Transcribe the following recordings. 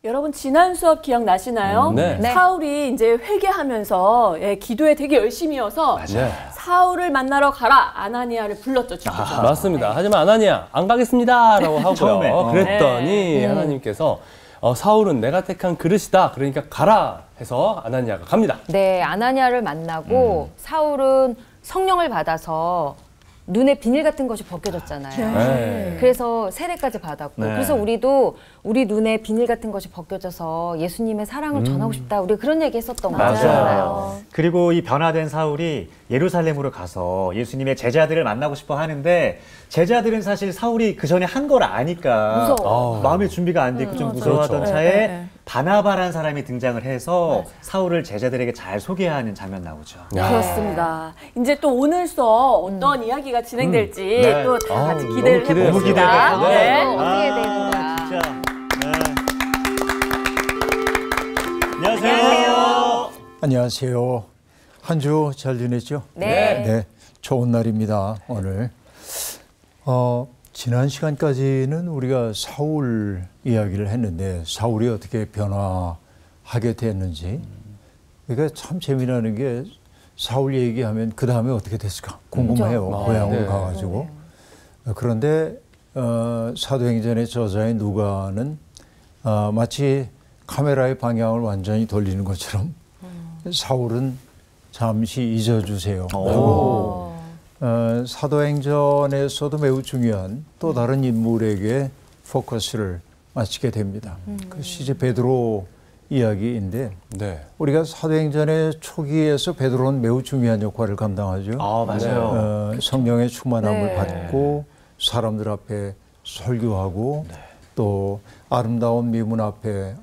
여러분 지난 수업 기억나시나요? 네. 사울이 이제 회개하면서 기도에 되게 열심히여서 사울을 만나러 가라 아나니아를 불렀죠. 맞습니다. 하지만 아나니아 안 가겠습니다라고 하고요. 처음에. 그랬더니 하나님께서 사울은 내가 택한 그릇이다. 그러니까 가라 해서 아나니아가 갑니다. 네, 아나니아를 만나고 사울은 성령을 받아서 눈에 비닐 같은 것이 벗겨졌잖아요. 네. 그래서 세례까지 받았고 그래서 우리도 우리 눈에 비닐 같은 것이 벗겨져서 예수님의 사랑을 전하고 싶다. 우리 그런 얘기 했었던 거잖아요. 그리고 이 변화된 사울이 예루살렘으로 가서 예수님의 제자들을 만나고 싶어 하는데 제자들은 사실 사울이 그 전에 한 걸 아니까 마음의 준비가 안 돼 있고 좀 무서워하던 차에 바나바라는 사람이 등장을 해서 사울을 제자들에게 잘 소개하는 장면 나오죠. 그렇습니다. 이제 또 오늘 수업 어떤 이야기가 진행될지 또 같이 기대를 해봅시다. 너무 어떻게 되는 거야? 진짜. 안녕하세요. 안녕하세요. 한 주 잘 지냈죠? 네. 좋은 날입니다, 오늘. 지난 시간까지는 우리가 사울 이야기를 했는데 사울이 어떻게 변화하게 됐는지 그러니까 참 재미나는 게 사울 얘기하면 그 다음에 어떻게 됐을까 궁금해요. 고향으로 가가지고. 그런데 사도행전의 저자인 누가는 마치 카메라의 방향을 완전히 돌리는 것처럼 사울은 잠시 잊어주세요 하고 사도행전에서도 매우 중요한 또 다른 인물에게 포커스를 맞추게 됩니다. 그것이 이제 베드로 이야기인데 우리가 사도행전의 초기에서 베드로는 매우 중요한 역할을 감당하죠. 맞아요. 성령의 충만함을 받고 사람들 앞에 설교하고 또 아름다운 미문 앞에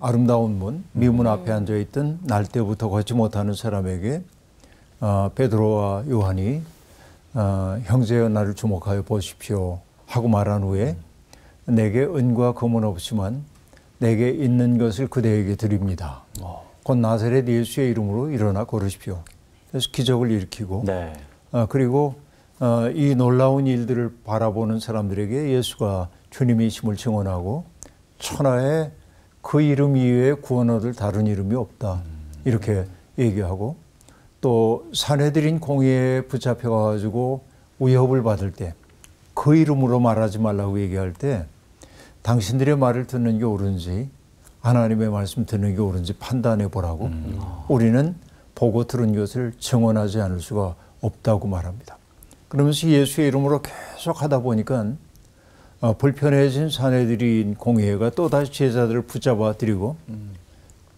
미문 앞에 앉아있던 날 때부터 걷지 못하는 사람에게 베드로와 요한이 형제여 나를 주목하여 보십시오 하고 말한 후에 내게 은과 금은 없지만 내게 있는 것을 그대에게 드립니다. 곧 나사렛 예수의 이름으로 일어나 걸으십시오. 그래서 기적을 일으키고 그리고 이 놀라운 일들을 바라보는 사람들에게 예수가 주님이심을 증언하고 천하에 그 이름 이외에 구원 얻을 다른 이름이 없다. 이렇게 얘기하고 또 사내들인 공회에 붙잡혀가지고 위협을 받을 때 그 이름으로 말하지 말라고 얘기할 때 당신들의 말을 듣는 게 옳은지 하나님의 말씀 듣는 게 옳은지 판단해 보라고 우리는 보고 들은 것을 증언하지 않을 수가 없다고 말합니다. 그러면서 예수의 이름으로 계속 하다 보니까 불편해진 사내들인 공회가 또다시 제자들을 붙잡아 들이고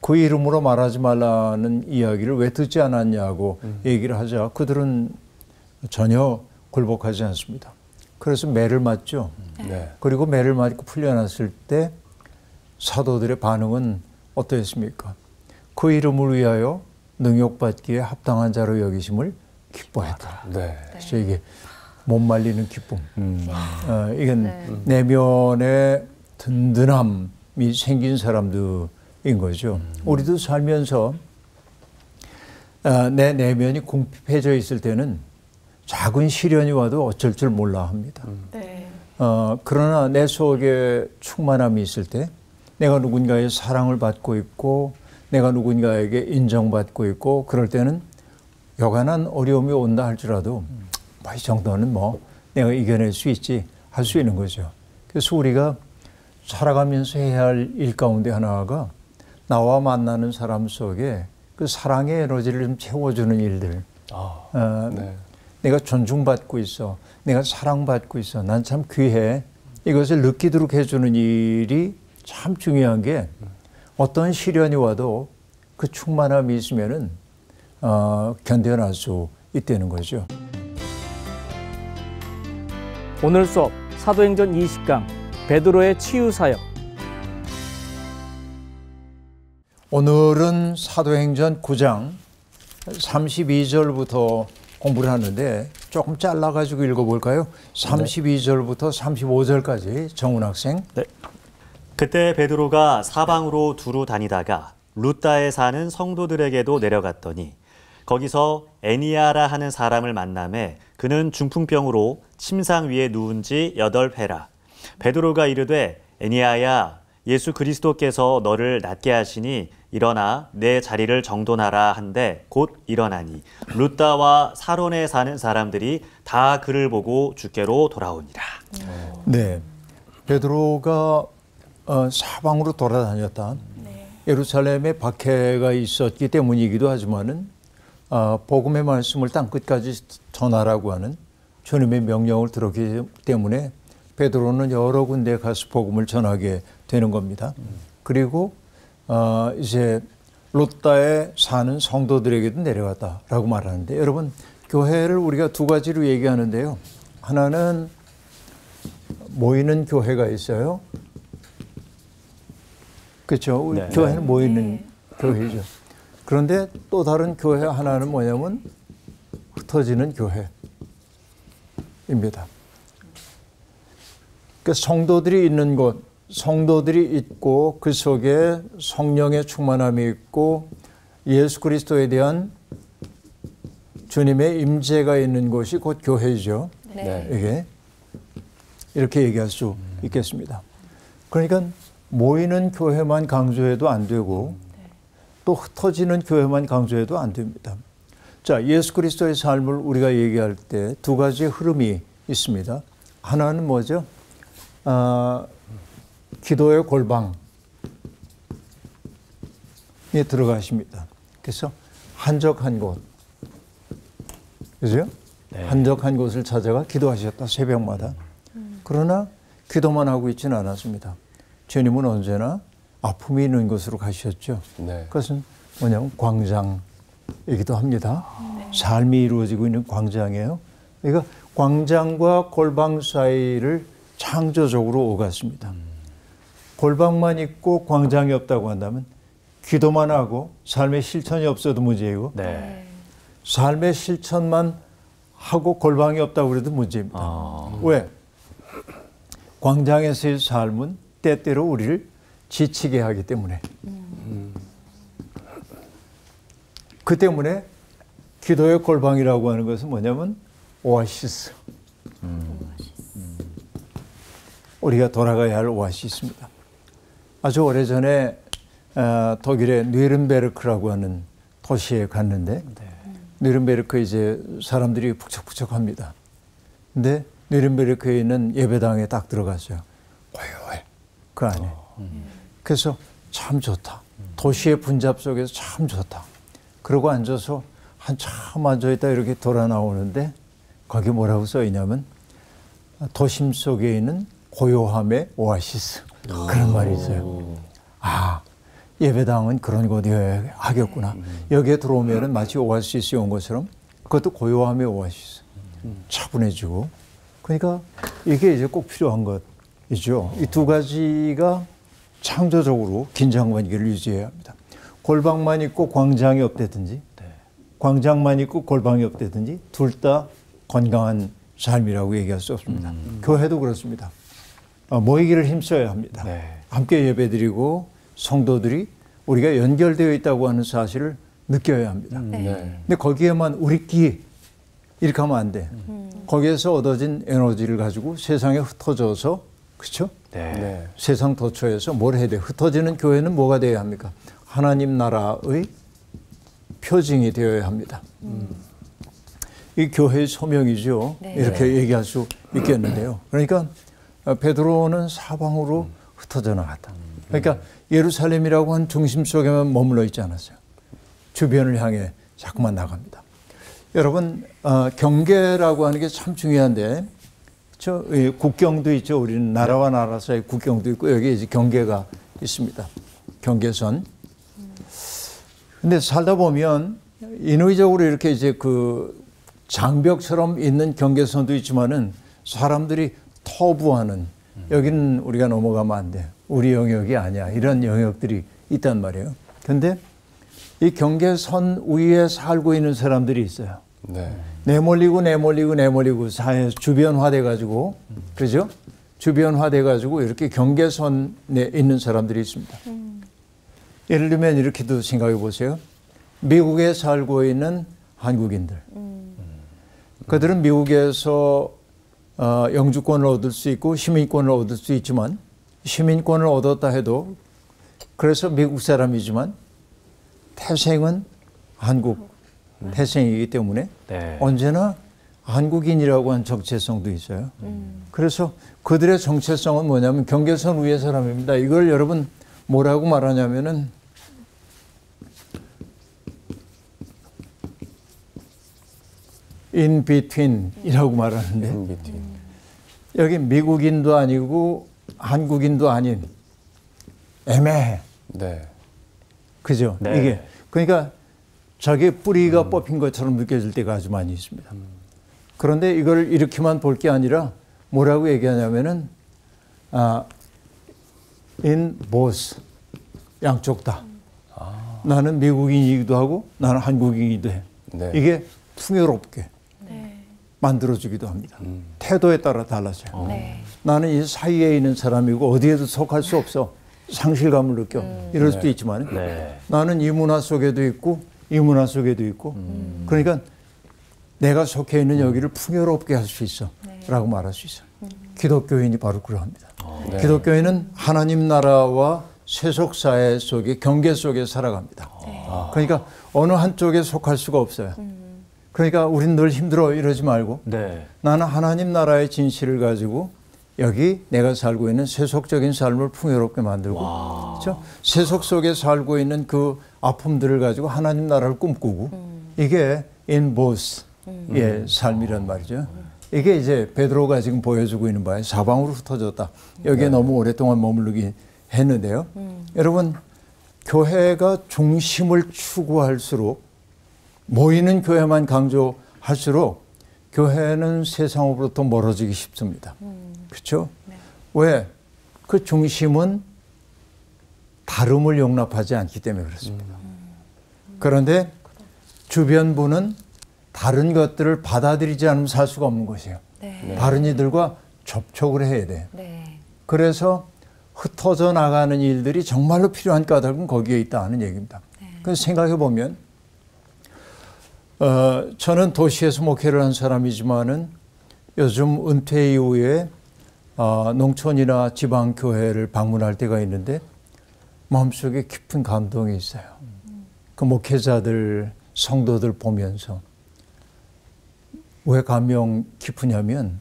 그 이름으로 말하지 말라는 이야기를 왜 듣지 않았냐고 얘기를 하자 그들은 전혀 굴복하지 않습니다. 그래서 매를 맞죠. 그리고 매를 맞고 풀려났을 때 사도들의 반응은 어떠했습니까? 그 이름을 위하여 능욕받기에 합당한 자로 여기심을 기뻐했다. 그래서 이게 못 말리는 기쁨. 이건 내면의 든든함이 생긴 사람들인 거죠. 우리도 살면서 내 내면이 궁핍해져 있을 때는 작은 시련이 와도 어쩔 줄 몰라 합니다. 그러나 내 속에 충만함이 있을 때 내가 누군가의 사랑을 받고 있고 내가 누군가에게 인정받고 있고 그럴 때는 여간한 어려움이 온다 할지라도 이 정도는 내가 이겨낼 수 있지 할 수 있는 거죠. 그래서 우리가 살아가면서 해야 할 일 가운데 하나가 나와 만나는 사람 속에 그 사랑의 에너지를 좀 채워주는 일들. 내가 존중받고 있어. 내가 사랑받고 있어. 난 참 귀해. 이것을 느끼도록 해주는 일이 참 중요한 게 어떤 시련이 와도 그 충만함이 있으면은 견뎌낼 수 있다는 거죠. 오늘 수업 사도행전 20강 베드로의 치유 사역. 오늘은 사도행전 9장 32절부터 공부를 하는데 조금 잘라가지고 읽어볼까요? 32절부터 35절까지 정훈 학생. 그때 베드로가 사방으로 두루 다니다가 루다에 사는 성도들에게도 내려갔더니 거기서 애니아라 하는 사람을 만나매 그는 중풍병으로 침상 위에 누운 지 8회라. 베드로가 이르되 애니아야 예수 그리스도께서 너를 낫게 하시니 일어나 내 자리를 정돈하라 한데 곧 일어나니 룻다와 사론에 사는 사람들이 다 그를 보고 주께로 돌아오니라. 네, 베드로가 사방으로 돌아다녔다. 예루살렘에 박해가 있었기 때문이기도 하지만은 복음의 말씀을 땅 끝까지 전하라고 하는 주님의 명령을 들었기 때문에 베드로는 여러 군데 가서 복음을 전하게 되는 겁니다. 그리고 이제 롯다에 사는 성도들에게도 내려갔다라고 말하는데, 여러분, 교회를 우리가 두 가지로 얘기하는데요. 하나는 모이는 교회가 있어요. 그렇죠. 우리 교회는 모이는 교회죠. 그런데 또 다른 교회 하나는 뭐냐면 흩어지는 교회입니다. 그 성도들이 있는 곳, 성도들이 있고 그 속에 성령의 충만함이 있고 예수 그리스도에 대한 주님의 임재가 있는 곳이 곧 교회죠. 이게 이렇게 얘기할 수 있겠습니다. 그러니까 모이는 교회만 강조해도 안 되고 또 흩어지는 교회만 강조해도 안 됩니다. 자, 예수 그리스도의 삶을 우리가 얘기할 때 두 가지의 흐름이 있습니다. 하나는 뭐죠? 기도의 골방에 들어가십니다. 그래서 한적한 곳, 그죠? 한적한 곳을 찾아가 기도하셨다, 새벽마다. 그러나 기도만 하고 있지는 않았습니다. 주님은 언제나 아픔이 있는 곳으로 가셨죠. 그것은 뭐냐면 광장이기도 합니다. 삶이 이루어지고 있는 광장이에요. 그러니까 광장과 골방 사이를 창조적으로 오갔습니다. 골방만 있고 광장이 없다고 한다면 기도만 하고 삶의 실천이 없어도 문제이고 삶의 실천만 하고 골방이 없다고 그래도 문제입니다. 왜? 광장에서의 삶은 때때로 우리를 지치게 하기 때문에. 그 때문에 기도의 골방이라고 하는 것은 뭐냐면 오아시스. 우리가 돌아가야 할 오아시스입니다. 아주 오래전에 독일의 뉘른베르크라고 하는 도시에 갔는데 뉘른베르크 이제 사람들이 북적북적합니다. 근데 뉘른베르크에 있는 예배당에 딱 들어갔어요. 고요해. 그 안에. 그래서 참 좋다. 도시의 분잡 속에서 참 좋다. 그러고 앉아서 한참 앉아있다 이렇게 돌아 나오는데 거기 뭐라고 써 있냐면 도심 속에 있는 고요함의 오아시스. 그런 말이 있어요. 아, 예배당은 그런 곳이어야 하겠구나. 여기에 들어오면은 마치 오아시스에 온 것처럼 그것도 고요함의 오아시스. 차분해지고. 그러니까 이게 이제 꼭 필요한 것이죠. 이 두 가지가 창조적으로 긴장 관계를 유지해야 합니다. 골방만 있고 광장이 없다든지, 광장만 있고 골방이 없다든지, 둘 다 건강한 삶이라고 얘기할 수 없습니다. 교회도 그렇습니다. 모이기를 힘써야 합니다. 함께 예배드리고 성도들이 우리가 연결되어 있다고 하는 사실을 느껴야 합니다. 근데 거기에만 우리끼리 이렇게 하면 안 돼. 거기에서 얻어진 에너지를 가지고 세상에 흩어져서, 그렇죠? 세상 도처에서 뭘 해야 돼? 흩어지는 교회는 뭐가 되어야 합니까? 하나님 나라의 표징이 되어야 합니다. 이 교회의 소명이죠. 이렇게 얘기할 수 있겠는데요. 그러니까 베드로는 사방으로 흩어져 나갔다. 그러니까 예루살렘이라고 한 중심 속에만 머물러 있지 않았어요. 주변을 향해 자꾸만 나갑니다. 여러분, 경계라고 하는 게 참 중요한데, 저 국경도 있죠. 우리는 나라와 나라 사이 국경도 있고 여기 이제 경계가 있습니다. 경계선. 근데 살다 보면 인위적으로 이렇게 이제 그 장벽처럼 있는 경계선도 있지만은 사람들이 터부하는, 여기는 우리가 넘어가면 안 돼. 우리 영역이 아니야. 이런 영역들이 있단 말이에요. 근데 이 경계선 위에 살고 있는 사람들이 있어요. 내몰리고 사회 주변화돼 가지고, 그죠? 주변화돼 가지고 이렇게 경계선에 있는 사람들이 있습니다. 예를 들면 이렇게도 생각해 보세요. 미국에 살고 있는 한국인들. 그들은 미국에서 영주권을 얻을 수 있고 시민권을 얻을 수 있지만 시민권을 얻었다 해도 그래서 미국 사람이지만 태생은 한국 태생이기 때문에 네. 언제나 한국인이라고 한 정체성도 있어요. 그래서 그들의 정체성은 뭐냐면 경계선 위의 사람입니다. 이걸 여러분 뭐라고 말하냐면은 in between이라고 말하는데 여기 미국인도 아니고 한국인도 아닌 애매해. 네. 그죠? 네. 이게 그러니까 자기 뿌리가 뽑힌 것처럼 느껴질 때가 아주 많이 있습니다. 그런데 이걸 이렇게만 볼 게 아니라 뭐라고 얘기하냐면은 in both 양쪽 다. 나는 미국인이기도 하고 나는 한국인이기도 해. 네. 이게 풍요롭게 만들어주기도 합니다. 태도에 따라 달라져요. 네. 나는 이 사이에 있는 사람이고 어디에도 속할 수 없어. 상실감을 느껴. 이럴 수도 있지만 네. 나는 이 문화 속에도 있고 이 문화 속에도 있고 그러니까 내가 속해 있는 여기를 풍요롭게 할 수 있어 라고 말할 수 있어요. 기독교인이 바로 그러합니다. 네. 기독교인은 하나님 나라와 세속사회 속에 경계 속에 살아갑니다. 그러니까 어느 한쪽에 속할 수가 없어요. 그러니까 우린 늘 힘들어 이러지 말고 네. 나는 하나님 나라의 진실을 가지고 여기 내가 살고 있는 세속적인 삶을 풍요롭게 만들고 그렇죠? 세속 속에 살고 있는 그 아픔들을 가지고 하나님 나라를 꿈꾸고 이게 in both의 삶이란 말이죠. 이게 이제 베드로가 지금 보여주고 있는 바에 사방으로 흩어졌다. 여기에 너무 오랫동안 머무르긴 했는데요. 여러분 교회가 중심을 추구할수록 모이는 교회만 강조할수록 교회는 세상으로부터 멀어지기 쉽습니다. 그렇죠? 네. 왜? 그 중심은 다름을 용납하지 않기 때문에 그렇습니다. 그런데 주변부는 다른 것들을 받아들이지 않으면 살 수가 없는 것이에요. 네. 다른 이들과 접촉을 해야 돼요. 네. 그래서 흩어져 나가는 일들이 정말로 필요한 까닭은 거기에 있다는 얘기입니다. 그래서 생각해 보면 저는 도시에서 목회를 한 사람이지만은 요즘 은퇴 이후에 농촌이나 지방교회를 방문할 때가 있는데 마음속에 깊은 감동이 있어요. 그 목회자들, 성도들 보면서 왜 감명 깊으냐면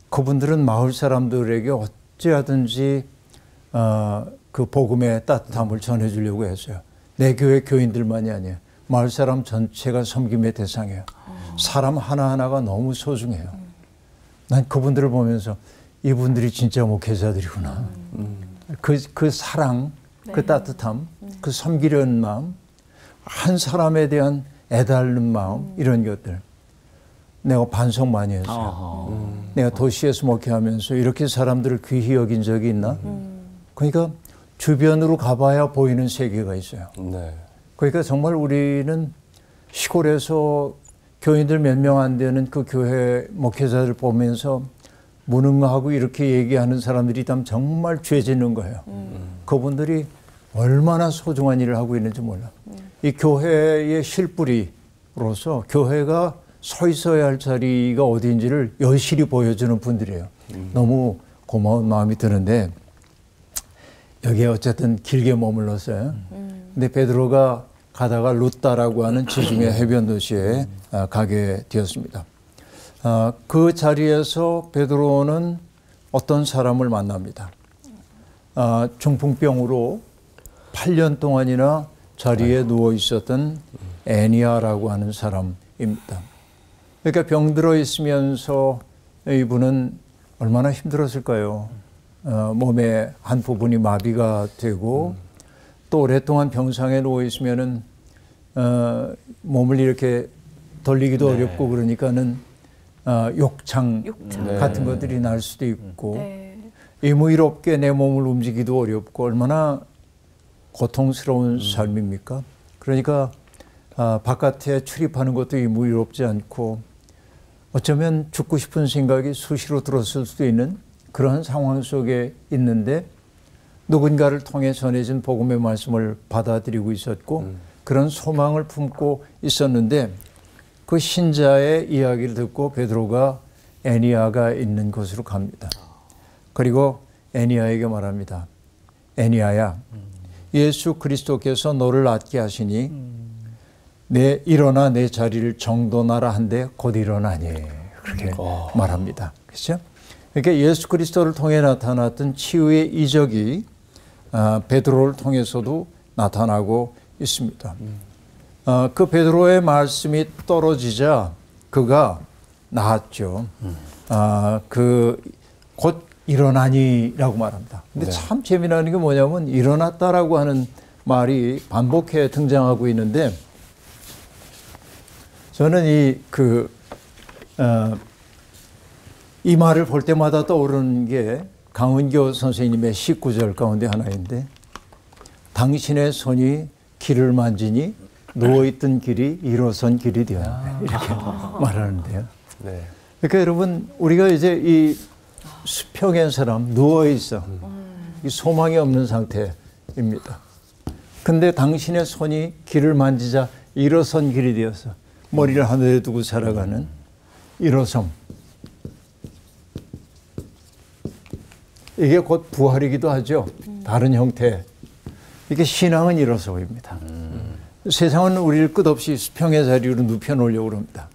그분들은 마을 사람들에게 어찌하든지 그 복음의 따뜻함을 전해주려고 했어요. 내 교회 교인들만이 아니에요. 마을 사람 전체가 섬김의 대상이에요. 사람 하나하나가 너무 소중해요. 난 그분들을 보면서 이분들이 진짜 목회자들이구나. 그 사랑, 그 따뜻함, 그 섬기려는 마음, 한 사람에 대한 애달는 마음, 이런 것들. 내가 반성 많이 했어요. 내가 도시에서 목회하면서 이렇게 사람들을 귀히 여긴 적이 있나? 그러니까 주변으로 가봐야 보이는 세계가 있어요. 네. 그러니까 정말 우리는 시골에서 교인들 몇 명 안 되는 그 교회 목회자들 보면서 무능하고 이렇게 얘기하는 사람들이 있다면 정말 죄 짓는 거예요. 그분들이 얼마나 소중한 일을 하고 있는지 몰라. 이 교회의 실뿌리로서 교회가 서 있어야 할 자리가 어디인지를 여실히 보여주는 분들이에요. 너무 고마운 마음이 드는데 여기에 어쨌든 길게 머물렀어요. 근데 베드로가 가다가 루다라고 하는 지중해 해변 도시에 가게 되었습니다. 그 자리에서 베드로는 어떤 사람을 만납니다. 중풍병으로 8년 동안이나 자리에 누워 있었던 애니아라고 하는 사람입니다. 그러니까 병들어 있으면서 이분은 얼마나 힘들었을까요? 몸의 한 부분이 마비가 되고 또 오랫동안 병상에 누워 있으면은 몸을 이렇게 돌리기도 어렵고 그러니까는 욕창 같은 것들이 날 수도 있고 의무이롭게 내 몸을 움직이기도 어렵고 얼마나 고통스러운 삶입니까? 그러니까 바깥에 출입하는 것도 의무이롭지 않고 어쩌면 죽고 싶은 생각이 수시로 들었을 수도 있는 그러한 상황 속에 있는데 누군가를 통해 전해진 복음의 말씀을 받아들이고 있었고 그런 소망을 품고 있었는데 그 신자의 이야기를 듣고 베드로가 애니아가 있는 곳으로 갑니다. 그리고 애니야에게 말합니다. 애니야야, 예수 그리스도께서 너를 낫게 하시니 일어나 내 자리를 정돈하라 한데 곧 일어나니. 그렇게 말합니다. 그렇죠? 그러니까 예수 그리스도를 통해 나타났던 치유의 이적이 베드로를 통해서도 나타나고 있습니다. 그 베드로의 말씀이 떨어지자 그가 나았죠. 곧 일어나니라고 말합니다. 근데 참 재미나는 게 뭐냐면 일어났다라고 하는 말이 반복해 등장하고 있는데 저는 이 말을 볼 때마다 떠오르는 게 강은교 선생님의 19절 가운데 하나인데 당신의 손이 길을 만지니 누워있던 길이 일어선 길이 되었네. 이렇게 말하는데요. 네. 그러니까 여러분 우리가 이제 이 수평의 사람 누워있어. 이 소망이 없는 상태입니다. 근데 당신의 손이 길을 만지자 일어선 길이 되어서 머리를 하늘에 두고 살아가는 일어섬. 이게 곧 부활이기도 하죠. 다른 형태. 이게 신앙은 일어서입니다. 세상은 우리를 끝없이 수평의 자리로 눕혀놓으려고 합니다.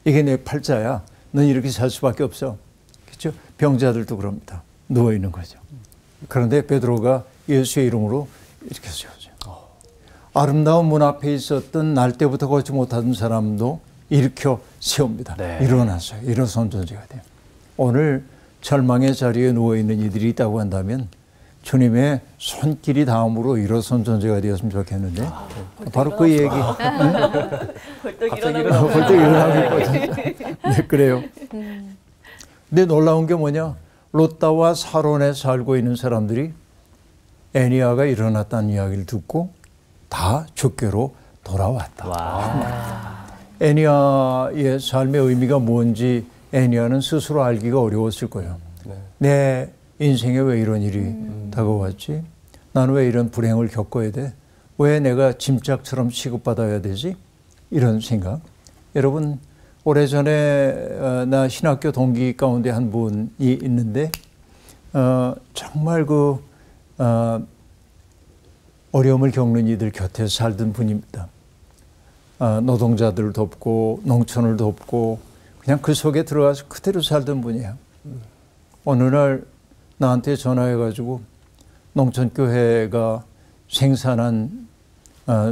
이게 내 팔자야. 넌 이렇게 살 수밖에 없어. 그렇죠? 병자들도 그럽니다. 누워있는 거죠. 그런데 베드로가 예수의 이름으로 이렇게 세워져. 아름다운 문 앞에 있었던 날 때부터 걷지 못하던 사람도 일으켜 세웁니다. 네. 일어났어요. 일어선 존재가 돼요. 오늘 절망의 자리에 누워있는 이들이 있다고 한다면 주님의 손길이 다음으로 일어선 존재가 되었으면 좋겠는데 바로 그 얘기. 벌떡 일어나고 벌떡 일어나고 있거든요. 네, 그래요. 근데 놀라운 게 뭐냐? 롯다와 사론에 살고 있는 사람들이 애니야가 일어났다는 이야기를 듣고 다 주께로 돌아왔다. 애니야의 삶의 의미가 뭔지 애니야는 스스로 알기가 어려웠을 거예요. 내 인생에 왜 이런 일이 다가왔지? 나는 왜 이런 불행을 겪어야 돼? 왜 내가 짐짝처럼 취급받아야 되지? 이런 생각. 여러분 오래전에 나 신학교 동기 가운데 한 분이 있는데 정말 어려움을 겪는 이들 곁에 살던 분입니다. 노동자들을 돕고 농촌을 돕고 그냥 그 속에 들어가서 그대로 살던 분이에요. 어느 날 나한테 전화해가지고 농촌교회가 생산한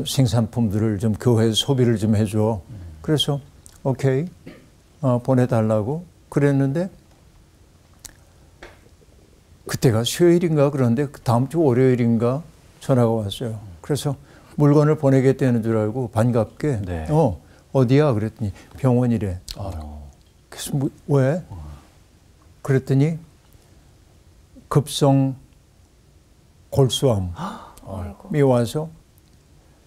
생산품들을 좀 교회에 소비를 좀 해줘. 그래서 오케이 보내달라고 그랬는데 그때가 수요일인가 그런데 다음 주 월요일인가 전화가 왔어요. 그래서 물건을 보내겠다는 줄 알고 반갑게 네. 어디야? 그랬더니 병원이래. 그래서 왜? 그랬더니 급성 골수암이 와서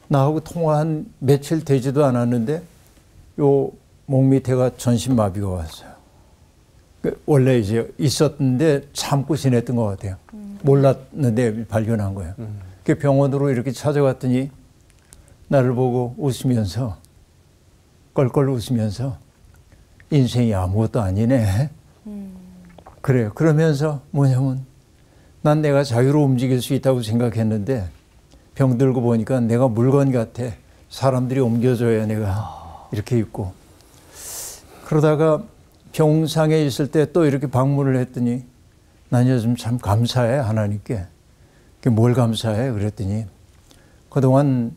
나하고 통화한 며칠 되지도 않았는데 요 목 밑에가 전신마비가 왔어요. 원래 이제 있었는데 참고 지냈던 것 같아요. 몰랐는데 발견한 거예요. 그 병원으로 이렇게 찾아갔더니 나를 보고 웃으면서 껄껄 웃으면서 인생이 아무것도 아니네. 그래요. 그러면서 뭐냐면 난 내가 자유로 움직일 수 있다고 생각했는데 병들고 보니까 내가 물건 같아. 사람들이 옮겨줘야 내가 이렇게 있고. 그러다가 병상에 있을 때 또 이렇게 방문을 했더니 난 요즘 참 감사해 하나님께. 뭘 감사해? 그랬더니 그동안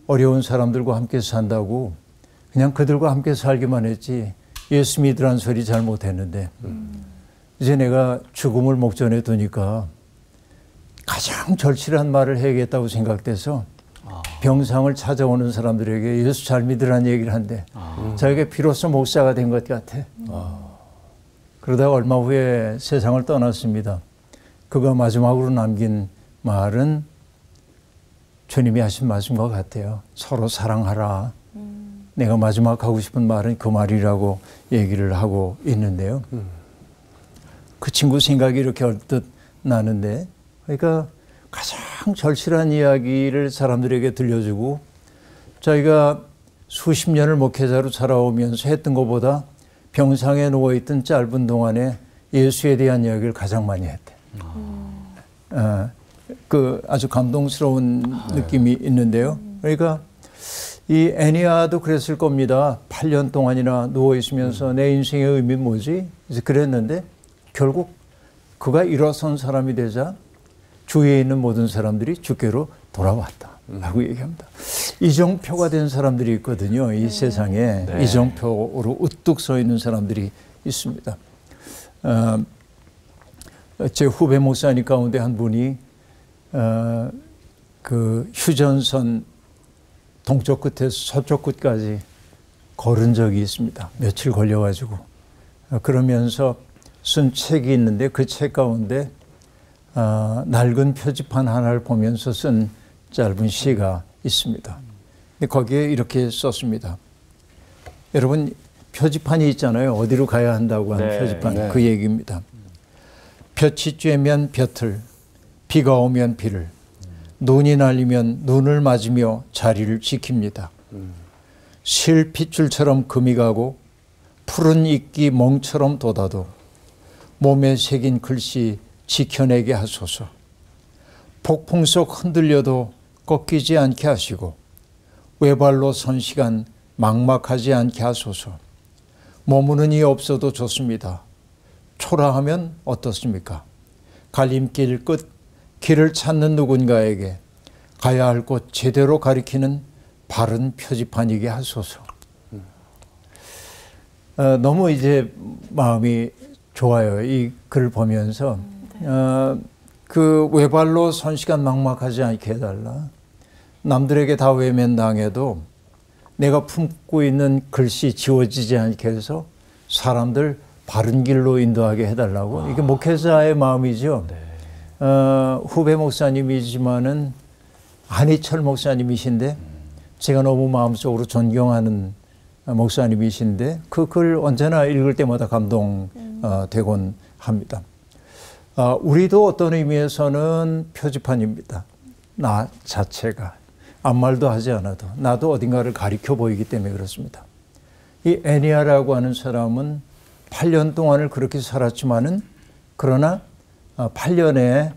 어려운 사람들과 함께 산다고 그냥 그들과 함께 살기만 했지 예수 믿으란 소리 잘 못했는데 이제 내가 죽음을 목전에 두니까 가장 절실한 말을 해야겠다고 생각돼서 병상을 찾아오는 사람들에게 예수 잘 믿으라는 얘기를 한대. 자기가 비로소 목사가 된 것 같아. 그러다가 얼마 후에 세상을 떠났습니다. 그가 마지막으로 남긴 말은 주님이 하신 말씀과 같아요. 서로 사랑하라. 내가 마지막 하고 싶은 말은 그 말이라고 얘기를 하고 있는데요. 그 친구 생각이 이렇게 얼뜻 나는데 그러니까 가장 절실한 이야기를 사람들에게 들려주고 자기가 수십 년을 목회자로 살아오면서 했던 것보다 병상에 누워있던 짧은 동안에 예수에 대한 이야기를 가장 많이 했대. 그 아주 감동스러운 느낌이 있는데요. 그러니까 이 애니아도 그랬을 겁니다. 8년 동안이나 누워 있으면서 내 인생의 의미는 뭐지? 이제 그랬는데 결국 그가 일어선 사람이 되자 주위에 있는 모든 사람들이 주께로 돌아왔다라고 얘기합니다. 이정표가 된 사람들이 있거든요. 이 세상에 이정표로 우뚝 서 있는 사람들이 있습니다. 제 후배 목사님 가운데 한 분이 그 휴전선 동쪽 끝에서 서쪽 끝까지 걸은 적이 있습니다. 며칠 걸려가지고. 그러면서 쓴 책이 있는데 그 책 가운데 낡은 표지판 하나를 보면서 쓴 짧은 시가 있습니다. 거기에 이렇게 썼습니다. 여러분 표지판이 있잖아요. 어디로 가야 한다고 하는 표지판. 그 얘기입니다. 볕이 쬐면 볕을, 비가 오면 비를, 눈이 날리면 눈을 맞으며 자리를 지킵니다. 실핏줄처럼 금이 가고 푸른 이끼 멍처럼 돋아도 몸에 새긴 글씨 지켜내게 하소서. 폭풍 속 흔들려도 꺾이지 않게 하시고 외발로 선 시간 막막하지 않게 하소서. 머무는 이 없어도 좋습니다. 초라하면 어떻습니까? 갈림길 끝 길을 찾는 누군가에게 가야 할 곳 제대로 가리키는 바른 표지판이게 하소서. 너무 이제 마음이 좋아요. 이 글을 보면서 그 외발로 선 시간 막막하지 않게 해달라. 남들에게 다 외면당해도 내가 품고 있는 글씨 지워지지 않게 해서 사람들 바른 길로 인도하게 해달라고. 이게 목회자의 마음이죠. 후배 목사님이지만은 한희철 목사님이신데 제가 너무 마음속으로 존경하는 목사님이신데 그 글 언제나 읽을 때마다 감동되곤 합니다. 우리도 어떤 의미에서는 표지판입니다. 나 자체가 아무 말도 하지 않아도 나도 어딘가를 가리켜 보이기 때문에 그렇습니다. 이 애니아라고 하는 사람은 8년 동안을 그렇게 살았지만은 그러나 8년의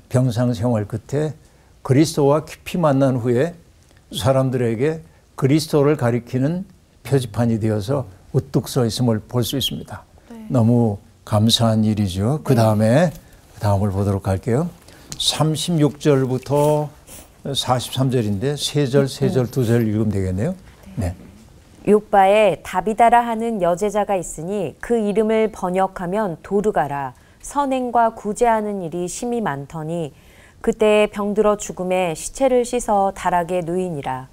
병상 생활 끝에 그리스도와 깊이 만난 후에 사람들에게 그리스도를 가리키는 표지판이 되어서 우뚝 서 있음을 볼 수 있습니다. 너무 감사한 일이죠. 그 다음에 다음을 보도록 할게요. 36절부터 43절인데 세 절, 세 절, 두 절 읽으면 되겠네요. 네. 욥바에 다비다라 하는 여제자가 있으니 그 이름을 번역하면 도르가라. 선행과 구제하는 일이 심히 많더니 그때 병들어 죽음에 시체를 씻어 다락에 누이니라.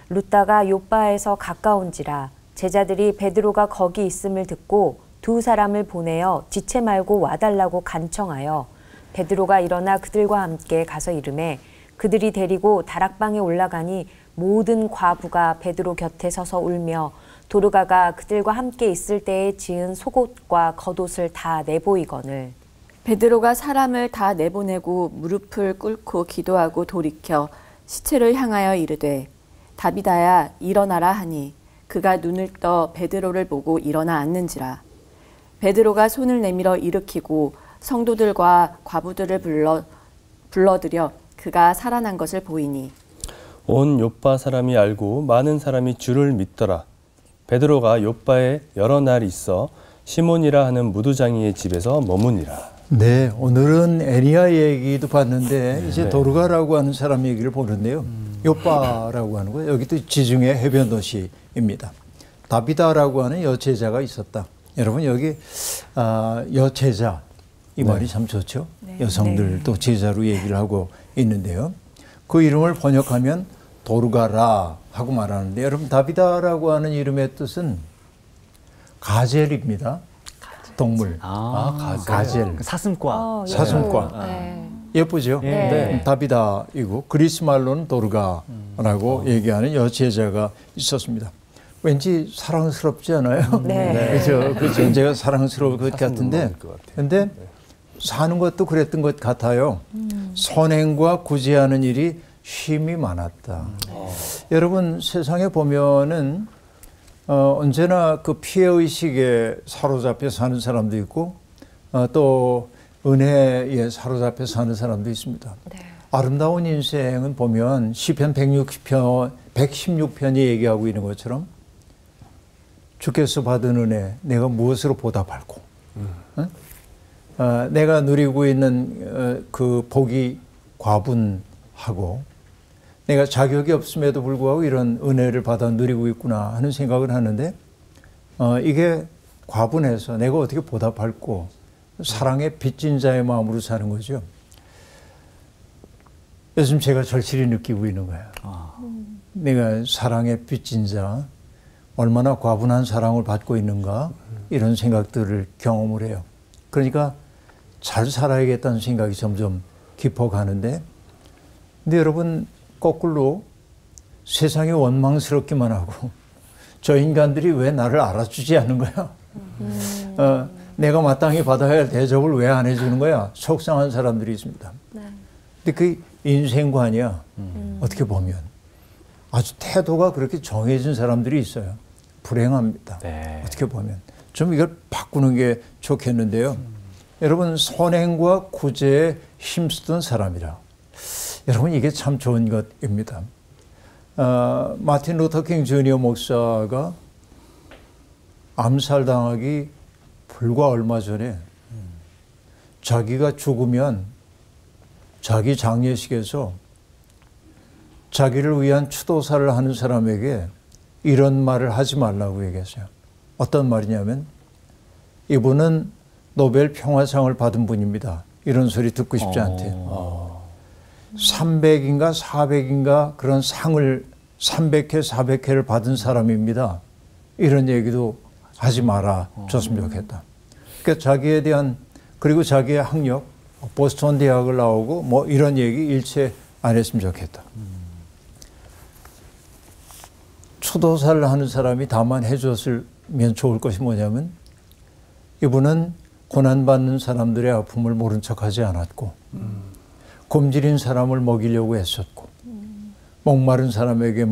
룻다가 욥바에서 가까운지라 제자들이 베드로가 거기 있음을 듣고 두 사람을 보내어 지체 말고 와달라고 간청하여 베드로가 일어나 그들과 함께 가서 이르매 그들이 데리고 다락방에 올라가니 모든 과부가 베드로 곁에 서서 울며 도르가가 그들과 함께 있을 때에 지은 속옷과 겉옷을 다 내보이거늘. 베드로가 사람을 다 내보내고 무릎을 꿇고 기도하고 돌이켜 시체를 향하여 이르되 다비다야 일어나라 하니 그가 눈을 떠 베드로를 보고 일어나 앉는지라. 베드로가 손을 내밀어 일으키고 성도들과 과부들을 불러들여 그가 살아난 것을 보이니 온 욥바 사람이 알고 많은 사람이 주를 믿더라. 베드로가 욥바에 여러 날 있어 시몬이라 하는 무두장이의 집에서 머무니라. 네, 오늘은 애니아 얘기도 봤는데 이제 도르가라고 하는 사람 얘기를 보는데요. 욥바라고 하는 거예요. 여기도 지중해 해변 도시입니다. 다비다라고 하는 여제자가 있었다. 여러분 여기 여제자 이 말이 참 좋죠. 여성들도 제자로 얘기를 하고 있는데요. 그 이름을 번역하면 도르가라 하고 말하는데 여러분 다비다라고 하는 이름의 뜻은 가젤입니다. 동물. 가젤. 사슴과. 사슴과. 예쁘죠? 네. 다비다이고 그리스 말로는 도르가라고 얘기하는 여제자가 있었습니다. 왠지 사랑스럽지 않아요? 네. 그렇죠. 그 존재가 사랑스러울 것 같은데 근데 사는 것도 그랬던 것 같아요. 선행과 구제하는 일이 쉼이 많았다. 여러분 세상에 보면은 언제나 그 피해의식에 사로잡혀 사는 사람도 있고 또 은혜에 사로잡혀 사는 사람도 있습니다. 네. 아름다운 인생은 보면 시편 116편이 얘기하고 있는 것처럼 주께서 받은 은혜 내가 무엇으로 보답할고 내가 누리고 있는 그 복이 과분하고 내가 자격이 없음에도 불구하고 이런 은혜를 받아 누리고 있구나 하는 생각을 하는데 이게 과분해서 내가 어떻게 보답할고 사랑의 빚진 자의 마음으로 사는 거죠. 요즘 제가 절실히 느끼고 있는 거예요. 내가 사랑의 빚진 자, 얼마나 과분한 사랑을 받고 있는가 이런 생각들을 경험을 해요. 그러니까 잘 살아야겠다는 생각이 점점 깊어가는데 근데 여러분 거꾸로 세상이 원망스럽기만 하고 저 인간들이 왜 나를 알아주지 않는 거야? 내가 마땅히 받아야 할 대접을 왜 안 해주는 거야? 속상한 사람들이 있습니다. 네. 근데 그 인생관이야. 어떻게 보면 아주 태도가 그렇게 정해진 사람들이 있어요. 불행합니다. 네. 어떻게 보면 좀 이걸 바꾸는 게 좋겠는데요. 여러분 선행과 구제에 힘쓰던 사람이라 여러분 이게 참 좋은 것입니다. 마틴 루터 킹 주니어 목사가 암살당하기 불과 얼마 전에 자기가 죽으면 자기 장례식에서 자기를 위한 추도사를 하는 사람에게 이런 말을 하지 말라고 얘기했어요. 어떤 말이냐면 이분은 노벨 평화상을 받은 분입니다. 이런 소리 듣고 싶지 않대요. 300인가 400인가 그런 상을 300회 400회를 받은 사람입니다. 이런 얘기도 하지 마라 줬으면 좋겠다. 그러니까 자기에 대한 그리고 자기의 학력 보스턴 대학을 나오고 뭐 이런 얘기 일체 안 했으면 좋겠다. 추도사를 하는 사람이 다만 해줬으면 좋을 것이 뭐냐면 이분은 고난받는 사람들의 아픔을 모른 척하지 않았고 굶주린 사람을 먹이려고 애썼고 목마른 사람에게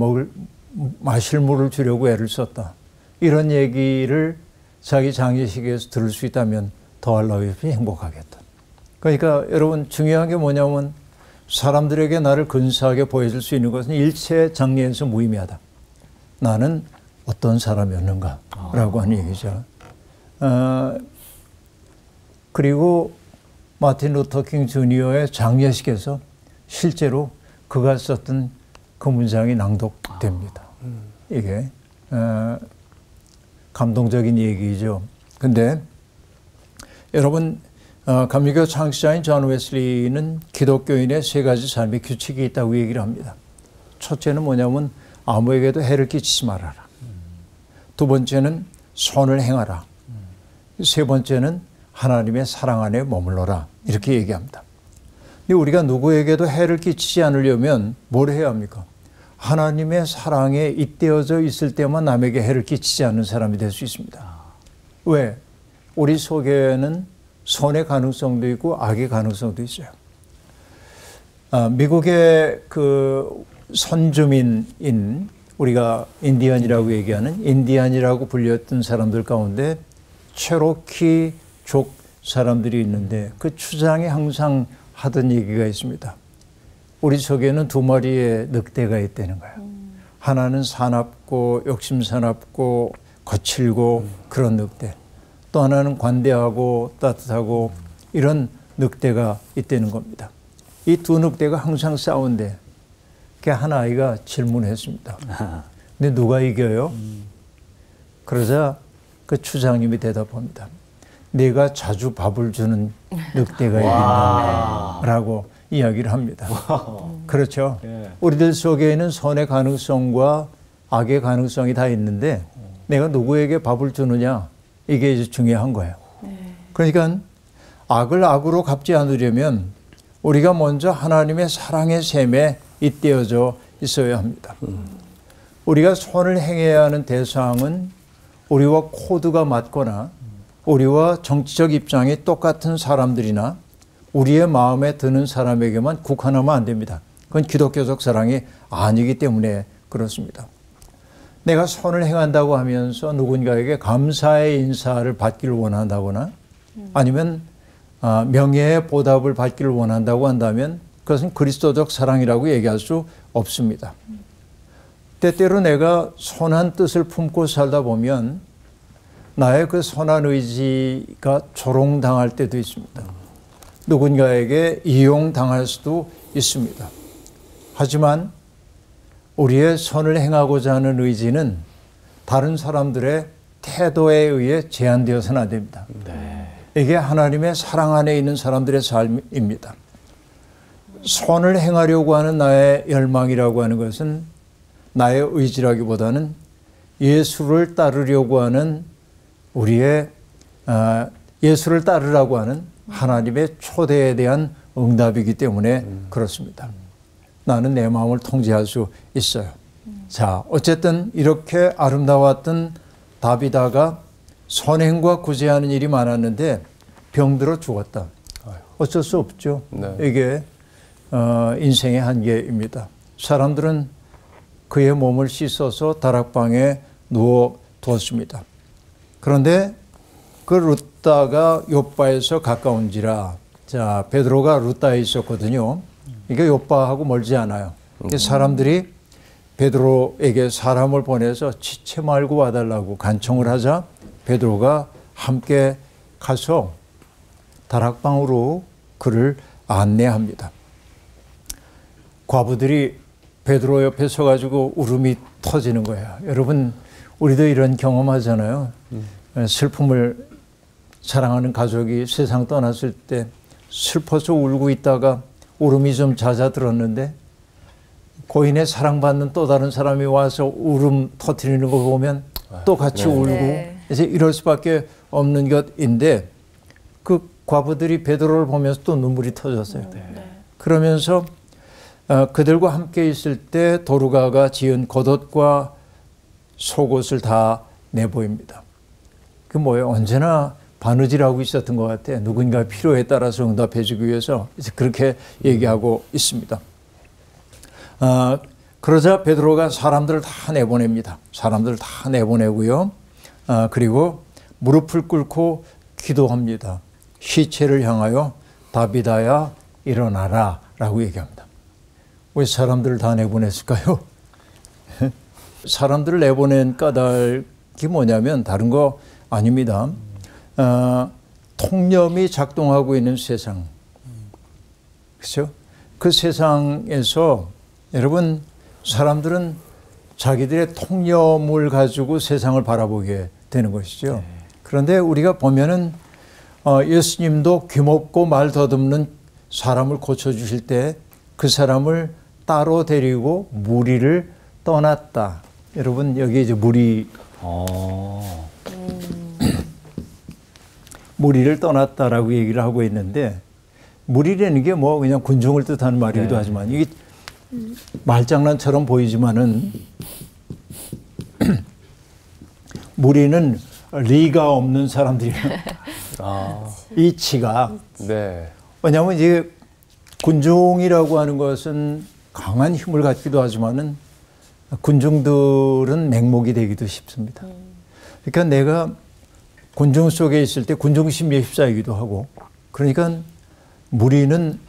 마실 물을 주려고 애를 썼다. 이런 얘기를 자기 장례식에서 들을 수 있다면 더할 나위 없이 행복하겠다. 그러니까 여러분 중요한 게 뭐냐면 사람들에게 나를 근사하게 보여줄 수 있는 것은 일체 장례에서 무의미하다. 나는 어떤 사람이었는가 라고 하는 얘기죠. 그리고 마틴 루터 킹 주니어의 장례식에서 실제로 그가 썼던 그 문장이 낭독됩니다. 이게 감동적인 얘기죠. 근데 여러분 감리교 창시자인 존 웨슬리는 기독교인의 세 가지 삶의 규칙이 있다고 얘기를 합니다. 첫째는 뭐냐면 아무에게도 해를 끼치지 말아라. 두 번째는 선을 행하라. 세 번째는 하나님의 사랑 안에 머물러라. 이렇게 얘기합니다. 근데 우리가 누구에게도 해를 끼치지 않으려면 뭘 해야 합니까? 하나님의 사랑에 잇대어져 있을 때만 남에게 해를 끼치지 않는 사람이 될 수 있습니다. 왜? 우리 속에는 선의 가능성도 있고 악의 가능성도 있어요. 미국의 그 선주민인 우리가 인디언이라고 얘기하는 인디언이라고 불렸던 사람들 가운데 체로키족 사람들이 있는데 그 추장이 항상 하던 얘기가 있습니다. 우리 속에는 두 마리의 늑대가 있다는 거예요. 하나는 사납고 욕심사납고 거칠고 그런 늑대. 또 하나는 관대하고 따뜻하고 이런 늑대가 있다는 겁니다. 이 두 늑대가 항상 싸운데 그 한 아이가 질문했습니다. 근데 누가 이겨요? 그러자 그 추장님이 대답합니다. 내가 자주 밥을 주는 늑대가 이긴다 라고 이야기를 합니다. 그렇죠. 우리들 속에는 선의 가능성과 악의 가능성이 다 있는데 내가 누구에게 밥을 주느냐 이게 이제 중요한 거예요. 그러니까 악을 악으로 갚지 않으려면 우리가 먼저 하나님의 사랑의 셈에 잇대어져 있어야 합니다. 우리가 선을 행해야 하는 대상은 우리와 코드가 맞거나 우리와 정치적 입장이 똑같은 사람들이나 우리의 마음에 드는 사람에게만 국한하면 안 됩니다. 그건 기독교적 사랑이 아니기 때문에 그렇습니다. 내가 선을 행한다고 하면서 누군가에게 감사의 인사를 받기를 원한다거나 아니면 명예의 보답을 받기를 원한다고 한다면 그것은 그리스도적 사랑이라고 얘기할 수 없습니다. 때때로 내가 선한 뜻을 품고 살다 보면 나의 그 선한 의지가 조롱당할 때도 있습니다. 누군가에게 이용당할 수도 있습니다. 하지만 우리의 선을 행하고자 하는 의지는 다른 사람들의 태도에 의해 제한되어서는 안 됩니다. 이게 하나님의 사랑 안에 있는 사람들의 삶입니다. 선을 행하려고 하는 나의 열망이라고 하는 것은 나의 의지라기보다는 예수를 따르려고 하는 우리의 예수를 따르라고 하는 하나님의 초대에 대한 응답이기 때문에 그렇습니다. 나는 내 마음을 통제할 수 있어요. 자, 어쨌든 이렇게 아름다웠던 다비다가 선행과 구제하는 일이 많았는데 병들어 죽었다. 어쩔 수 없죠. 네. 이게 인생의 한계입니다. 사람들은 그의 몸을 씻어서 다락방에 누워 두었습니다. 그런데 그 룻다가 욥바에서 가까운지라, 자, 베드로가 룻다에 있었거든요. 이게 욥바하고 멀지 않아요. 사람들이 베드로에게 사람을 보내서 지체 말고 와달라고 간청을 하자 베드로가 함께 가서 다락방으로 그를 안내합니다. 과부들이 베드로 옆에 서가지고 울음이 터지는 거예요. 여러분, 우리도 이런 경험하잖아요. 슬픔을 사랑하는 가족이 세상 떠났을 때 슬퍼서 울고 있다가 울음이 좀 잦아들었는데 고인의 사랑받는 또 다른 사람이 와서 울음 터뜨리는 거 보면 또 같이 울고 이제 이럴 수밖에 없는 것인데 그 과부들이 베드로를 보면서 또 눈물이 터졌어요. 그러면서 그들과 함께 있을 때 도르가가 지은 겉옷과 속옷을 다 내보입니다. 그 뭐예요? 언제나 바느질하고 있었던 것 같아요. 누군가 필요에 따라서 응답해 주기 위해서 이제 그렇게 얘기하고 있습니다. 그러자 베드로가 사람들을 다 내보냅니다. 사람들을 다 내보내고요. 그리고 무릎을 꿇고 기도합니다. 시체를 향하여 다비다야 일어나라 라고 얘기합니다. 왜 사람들을 다 내보냈을까요? 사람들을 내보낸 까닭이 뭐냐면 다른 거 아닙니다. 통념이 작동하고 있는 세상. 그렇죠? 그 세상에서 여러분 사람들은 자기들의 통념을 가지고 세상을 바라보게 되는 것이죠. 그런데 우리가 보면은 예수님도 귀먹고 말 더듬는 사람을 고쳐주실 때 그 사람을 따로 데리고 무리를 떠났다. 여러분 여기 이제 무리를 떠났다라고 얘기를 하고 있는데 무리라는 게 뭐 그냥 군중을 뜻하는 말이기도 하지만 이게 말장난처럼 보이지만은 무리는 리가 없는 사람들이에요. 이치가. 왜냐하면 이제 군중이라고 하는 것은 강한 힘을 갖기도 하지만은 군중들은 맹목이 되기도 쉽습니다. 그러니까 내가 군중 속에 있을 때 군중심리에 휩싸이기도 하고 그러니까 무리는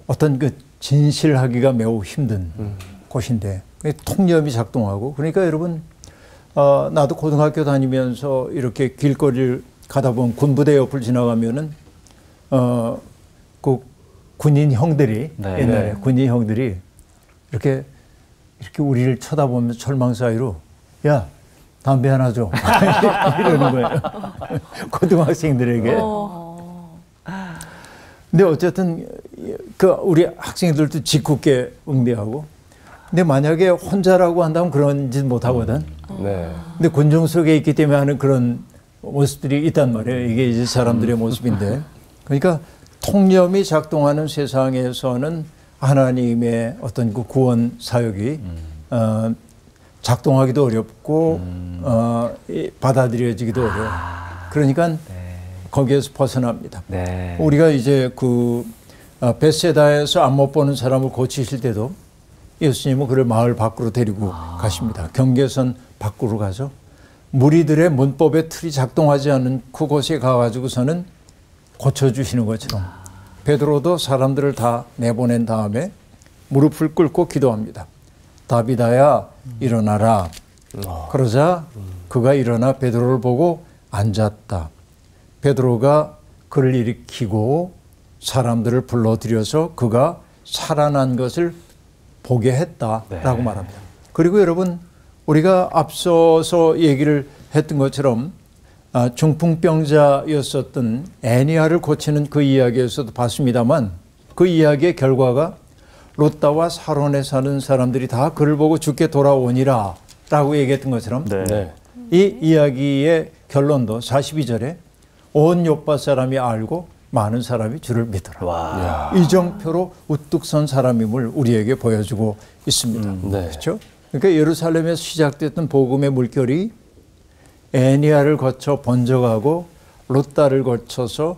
어떤 그 진실하기가 매우 힘든 곳인데 통념이 작동하고 그러니까 여러분 나도 고등학교 다니면서 이렇게 길거리를 가다 보면 군부대 옆을 지나가면은 그 군인 형들이 옛날에 군인 형들이 이렇게 우리를 쳐다보면서 철망 사이로 야 담배 하나 줘 이러는 거예요. 고등학생들에게. 근데 어쨌든 그 우리 학생들도 짓궂게 응대하고. 근데 만약에 혼자라고 한다면 그런 짓 못 하거든. 근데 군중 속에 있기 때문에 하는 그런 모습들이 있단 말이에요. 이게 이제 사람들의 모습인데. 그러니까 통념이 작동하는 세상에서는 하나님의 어떤 그 구원 사역이 작동하기도 어렵고 받아들여지기도 어려워요. 그러니까 거기에서 벗어납니다. 우리가 이제 그 벳세다에서 안 못 보는 사람을 고치실 때도 예수님은 그를 마을 밖으로 데리고 가십니다. 경계선 밖으로 가서 무리들의 문법의 틀이 작동하지 않는 그곳에 가가지고서는 고쳐주시는 것처럼 베드로도 사람들을 다 내보낸 다음에 무릎을 꿇고 기도합니다. 다비다야 일어나라. 그러자 그가 일어나 베드로를 보고 앉았다. 베드로가 그를 일으키고 사람들을 불러들여서 그가 살아난 것을 보게 했다라고 말합니다. 그리고 여러분 우리가 앞서서 얘기를 했던 것처럼 중풍병자였었던 애니아를 고치는 그 이야기에서도 봤습니다만 그 이야기의 결과가 롯다와 사론에 사는 사람들이 다 그를 보고 주께 돌아오니라 라고 얘기했던 것처럼 이 이야기의 결론도 42절에 온 요파 사람이 알고 많은 사람이 주를 믿더라. 이정표로 우뚝 선 사람임을 우리에게 보여주고 있습니다. 그렇죠? 그러니까 예루살렘에서 시작됐던 복음의 물결이 애니아를 거쳐 번져가고 롯다를 거쳐서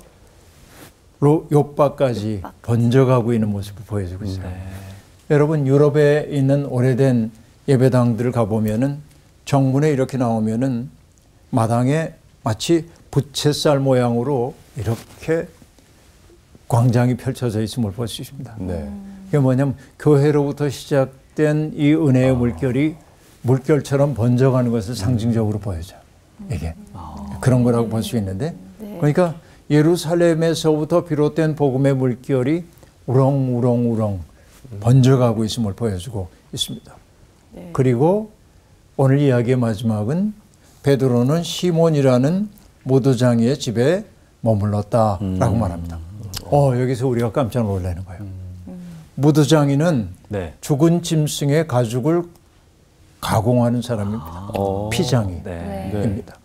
요빠까지 번져가고 있는 모습을 보여주고 있어요. 여러분 유럽에 있는 오래된 예배당들을 가보면은 정문에 이렇게 나오면은 마당에 마치 부채살 모양으로 이렇게 광장이 펼쳐져 있음을 볼 수 있습니다. 그게 뭐냐면 교회로부터 시작된 이 은혜의 물결이 물결처럼 번져가는 것을 상징적으로 보여줘요. 이게 그런 거라고 볼 수 있는데 그러니까 예루살렘에서부터 비롯된 복음의 물결이 우렁우렁우렁 번져가고 있음을 보여주고 있습니다. 그리고 오늘 이야기의 마지막은 베드로는 시몬이라는 무도장이의 집에 머물렀다라고 말합니다. 여기서 우리가 깜짝 놀라는 거예요. 무도장이는 죽은 짐승의 가죽을 가공하는 사람입니다. 피장이입니다.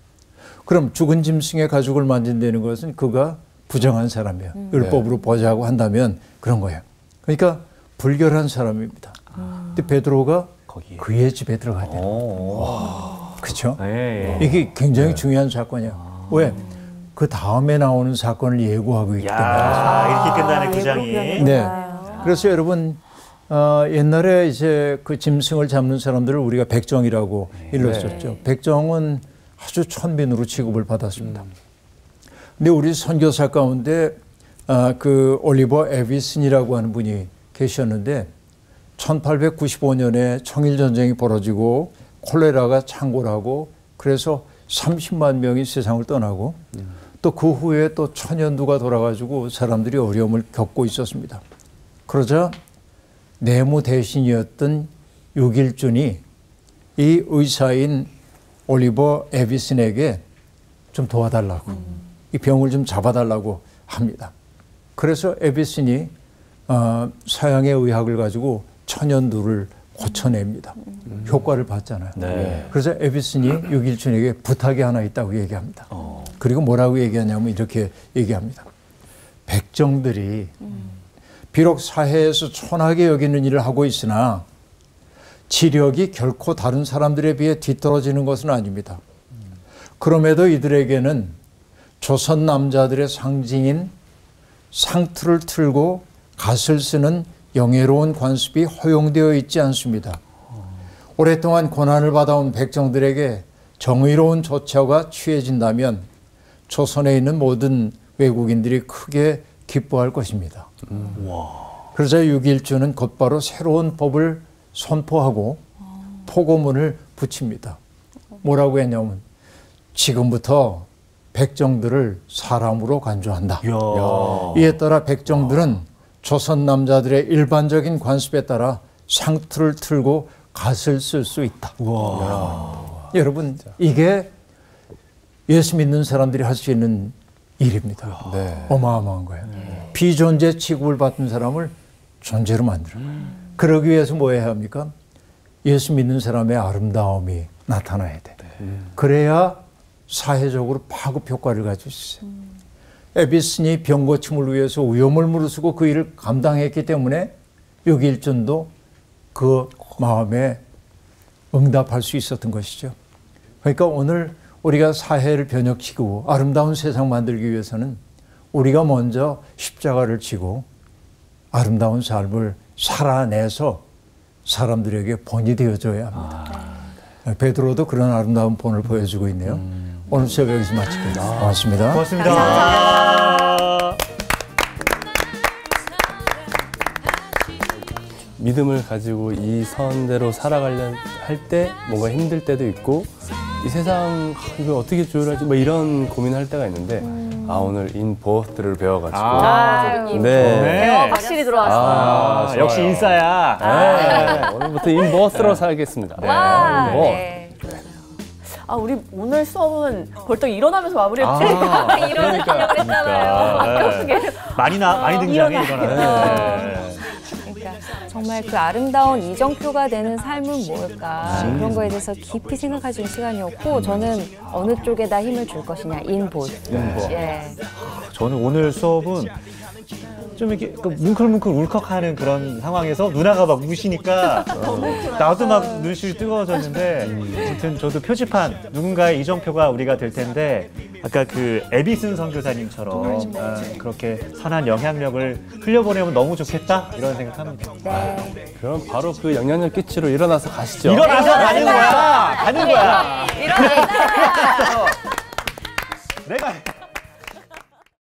그럼 죽은 짐승의 가죽을 만진다는 것은 그가 부정한 사람이에요. 율법으로 보자고 한다면 그런 거예요. 그러니까 불결한 사람입니다. 근데 베드로가 그의 집에 들어가야 돼요. 그렇죠? 이게 굉장히 중요한 사건이에요. 왜? 그 다음에 나오는 사건을 예고하고 있기 때문에. 이렇게 끝나는 구장이. 그래서 여러분 옛날에 이제 그 짐승을 잡는 사람들을 우리가 백정이라고 일렀었죠. 백정은 아주 천빈으로 취급을 받았습니다. 근데 우리 선교사 가운데 그 올리버 에비슨이라고 하는 분이 계셨는데 1895년에 청일전쟁이 벌어지고 콜레라가 창궐하고 그래서 30만 명이 세상을 떠나고 또 그 후에 또 천연두가 돌아가지고 사람들이 어려움을 겪고 있었습니다. 그러자 내무 대신이었던 육일준이 이 의사인 올리버 에비슨에게 좀 도와달라고 이 병을 좀 잡아달라고 합니다. 그래서 에비슨이 서양의 의학을 가지고 천연두를 고쳐냅니다. 효과를 봤잖아요. 그래서 에비슨이 육일준에게 부탁이 하나 있다고 얘기합니다. 그리고 뭐라고 얘기하냐면 이렇게 얘기합니다. 백정들이 비록 사회에서 천하게 여기는 일을 하고 있으나 지력이 결코 다른 사람들에 비해 뒤떨어지는 것은 아닙니다. 그럼에도 이들에게는 조선 남자들의 상징인 상투를 틀고 갓을 쓰는 영예로운 관습이 허용되어 있지 않습니다. 오랫동안 고난을 받아온 백정들에게 정의로운 조처가 취해진다면 조선에 있는 모든 외국인들이 크게 기뻐할 것입니다. 그러자 육일주는 곧바로 새로운 법을 선포하고 포고문을 붙입니다. 뭐라고 했냐면 지금부터 백정들을 사람으로 간주한다. 이에 따라 백정들은 조선 남자들의 일반적인 관습에 따라 상투를 틀고 갓을 쓸 수 있다. 여러분 이게 예수 믿는 사람들이 할 수 있는 일입니다. 어마어마한 거예요. 비존재 취급을 받은 사람을 존재로 만들어요. 그러기 위해서 뭐 해야 합니까? 예수 믿는 사람의 아름다움이 나타나야 돼. 그래야 사회적으로 파급 효과를 가질 수 있어요. 에비슨이 병 고침을 위해서 위험을 무릅쓰고 그 일을 감당했기 때문에 육일준도 그 마음에 응답할 수 있었던 것이죠. 그러니까 오늘 우리가 사회를 변혁시키고 아름다운 세상 만들기 위해서는 우리가 먼저 십자가를 지고 아름다운 삶을 살아내서 사람들에게 본이 되어줘야 합니다. 베드로도 그런 아름다운 본을 보여주고 있네요. 오늘 수업 여기서 마치겠습니다. 고맙습니다. 고맙습니다. 믿음을 가지고 이 선대로 살아가려 할 때 뭔가 힘들 때도 있고 이 세상 이거 어떻게 조율하지 뭐 이런 고민할 때가 있는데 오늘 인보스트를 배워가지고 네. 확실히 들어왔어요. 역시 인싸야. 네. 오늘부터 인보스트로 살겠습니다. 와, 뭐. 네. 우리 오늘 수업은 벌떡 일어나면서 마무리했지. 일어나려고 했잖아요. 많이 등장해 일어나면. 그러니까 정말 그 아름다운 이정표가 되는 삶은 뭘까 그런 거에 대해서 깊이 생각하시는 시간이었고 저는 어느 쪽에다 힘을 줄 것이냐 인보스. 예. 저는 오늘 수업은 좀 이렇게 뭉클뭉클 울컥하는 그런 상황에서 누나가 막 우시니까 나도 막 눈시울이 뜨거워졌는데 아무튼 저도 표지판 누군가의 이정표가 우리가 될 텐데 아까 그 에비슨 선교사님처럼 그렇게 선한 영향력을 흘려보내면 너무 좋겠다 이런 생각합니다. 네. 그럼 바로 그 영향력 끼치러 일어나서 가시죠. 일어나서 가는 거야. 가는 거야. 일어나자. 내가